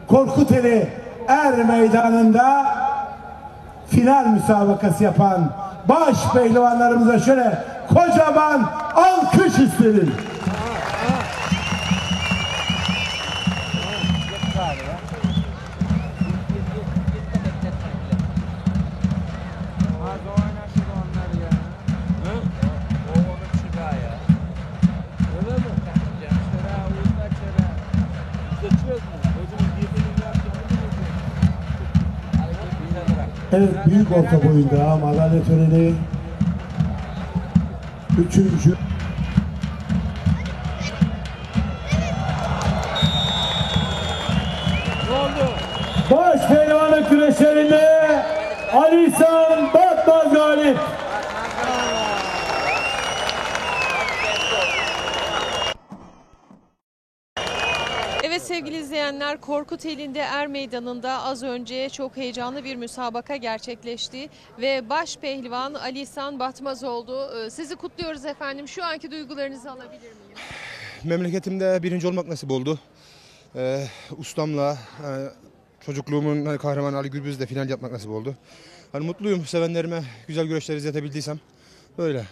Korkuteli Er Meydanı'nda final müsabakası yapan baş pehlivanlarımıza şöyle kocaman alkış isterim. Evet, büyük orta boyunda madalya töreni. Üçüncü. Baş pehlivanlık güreşlerinde Ali İhsan Batmaz galip. Evet sevgili izleyenler, Korkuteli'nde Er Meydanı'nda az önce çok heyecanlı bir müsabaka gerçekleşti ve baş pehlivan Ali İhsan Batmaz oldu. Sizi kutluyoruz efendim. Şu anki duygularınızı alabilir miyim? Memleketimde birinci olmak nasip oldu. Ustamla, çocukluğumun kahramanı Ali Gürbüz'le final yapmak nasip oldu. Hani mutluyum, sevenlerime güzel güreşler izletebildiysem. Böyle.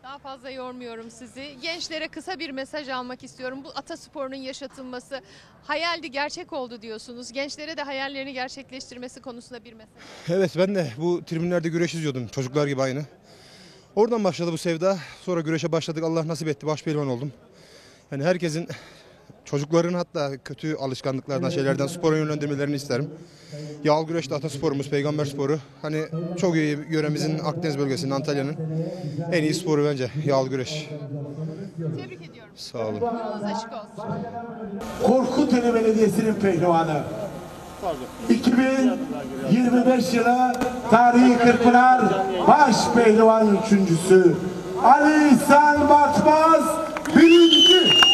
Daha fazla yormuyorum sizi. Gençlere kısa bir mesaj almak istiyorum. Bu atasporunun yaşatılması hayaldi, gerçek oldu diyorsunuz. Gençlere de hayallerini gerçekleştirmesi konusunda bir mesaj. Evet, ben de bu tribünlerde güreş izliyordum. Çocuklar gibi aynı. Oradan başladı bu sevda. Sonra güreşe başladık. Allah nasip etti. Baş pehlivan oldum. Yani herkesin, çocukların hatta kötü alışkanlıklardan, şeylerden spora yönlendirmelerini isterim. Yağlı güreş de atasporumuz, peygamber sporu. Hani çok iyi, yöremizin Akdeniz bölgesinin, Antalya'nın en iyi sporu bence yağlı güreş. Tebrik ediyorum. Sağ olun. Yolunuz açık olsun. Korkuteli Belediyesi'nin pehlivanı. 2025 yılı tarihi Kırkpınar baş pehlivan üçüncüsü Ali İhsan Batmaz birinci.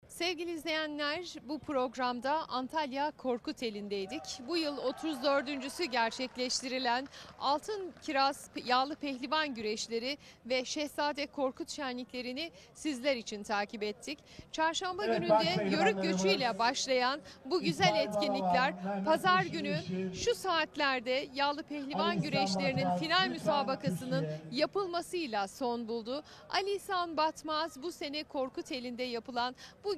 Sevgili izleyenler, bu programda Antalya Korkuteli'ndeydik. Bu yıl 34.'sü gerçekleştirilen Altın Kiraz Yağlı Pehlivan güreşleri ve Şehzade Korkut şenliklerini sizler için takip ettik. Çarşamba gününde yörük göçüyle başlayan bu güzel etkinlikler pazar günü şu saatlerde Yağlı Pehlivan güreşlerinin final müsabakasının yapılmasıyla son buldu. Ali İhsan Batmaz bu sene Korkuteli'nde yapılan bu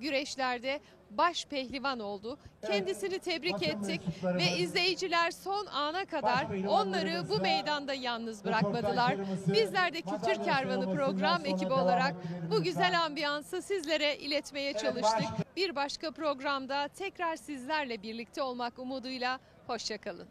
güreşlerde baş pehlivan oldu. Kendisini tebrik ettik ve izleyiciler son ana kadar onları bu meydanda yalnız bırakmadılar. Bizler de Kültür Kervanı program ekibi olarak bu güzel ambiyansı sizlere iletmeye çalıştık. Bir başka programda tekrar sizlerle birlikte olmak umuduyla hoşça kalın.